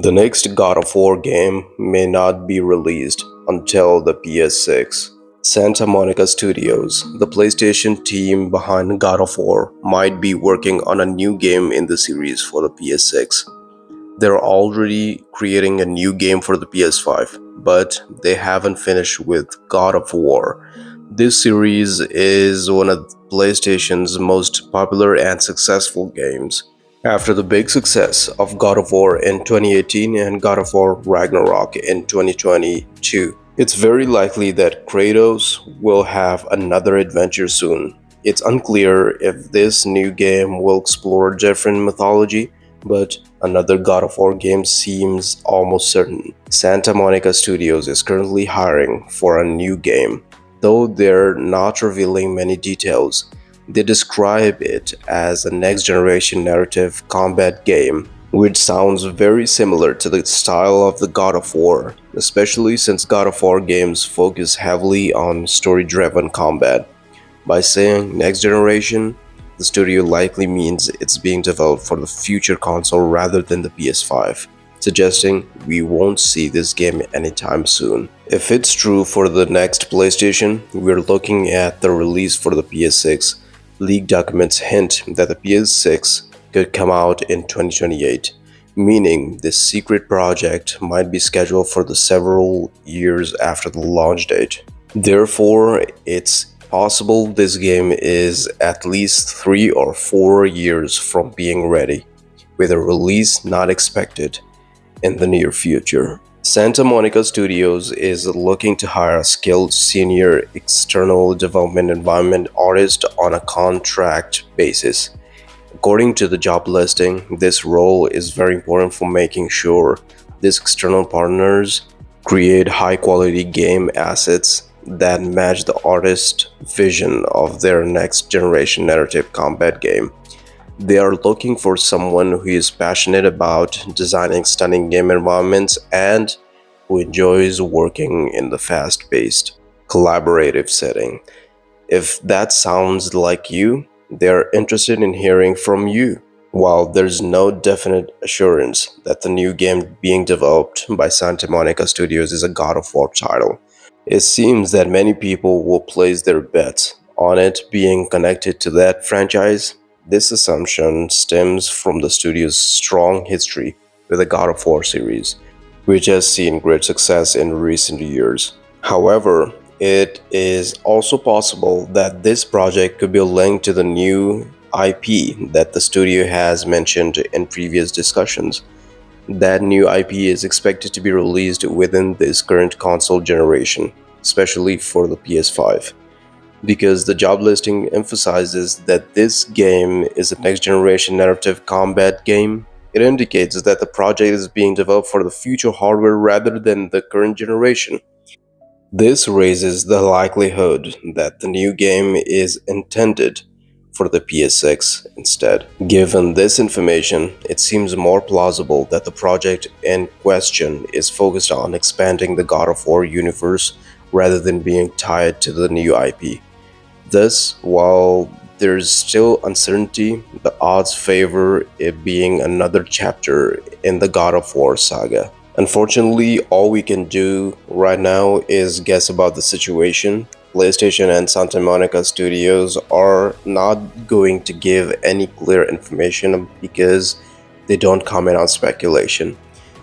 The next God of War game may not be released until the PS6. Santa Monica Studios, the PlayStation team behind God of War, might be working on a new game in the series for the PS6. They're already creating a new game for the PS5, but they haven't finished with God of War. This series is one of PlayStation's most popular and successful games. After the big success of God of War in 2018 and God of War Ragnarok in 2022, it's very likely that Kratos will have another adventure soon. It's unclear if this new game will explore different mythology, but another God of War game seems almost certain. Santa Monica Studios is currently hiring for a new game. Though they're not revealing many details, they describe it as a next-generation narrative combat game, which sounds very similar to the style of the God of War, especially since God of War games focus heavily on story-driven combat. By saying next generation, the studio likely means it's being developed for the future console rather than the PS5, suggesting we won't see this game anytime soon. If it's true for the next PlayStation, we're looking at the release for the PS6. Leaked documents hint that the PS6 could come out in 2028, meaning this secret project might be scheduled for the several years after the launch date. Therefore, it's possible this game is at least 3 or 4 years from being ready, with a release not expected in the near future. Santa Monica Studios is looking to hire a skilled senior external development environment artist on a contract basis. According to the job listing, this role is very important for making sure these external partners create high-quality game assets that match the artist's vision of their next-generation narrative combat game. They are looking for someone who is passionate about designing stunning game environments and who enjoys working in the fast-paced, collaborative setting. If that sounds like you, they're interested in hearing from you. While there's no definite assurance that the new game being developed by Santa Monica Studios is a God of War title, it seems that many people will place their bets on it being connected to that franchise. This assumption stems from the studio's strong history with the God of War series, which has seen great success in recent years. However, it is also possible that this project could be linked to the new IP that the studio has mentioned in previous discussions. That new IP is expected to be released within this current console generation, especially for the PS5. Because the job listing emphasizes that this game is a next-generation narrative combat game, it indicates that the project is being developed for the future hardware rather than the current generation. This raises the likelihood that the new game is intended for the PS6 instead. Given this information, it seems more plausible that the project in question is focused on expanding the God of War universe rather than being tied to the new IP. Thus, while there's still uncertainty, the odds favor it being another chapter in the God of War saga. Unfortunately, all we can do right now is guess about the situation. PlayStation and Santa Monica Studios are not going to give any clear information because they don't comment on speculation.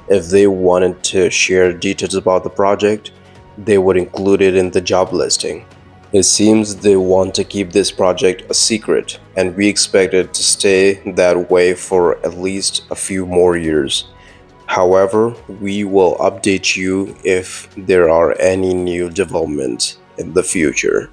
If they wanted to share details about the project, they would include it in the job listing. It seems they want to keep this project a secret, and we expect it to stay that way for at least a few more years. However, we will update you if there are any new developments in the future.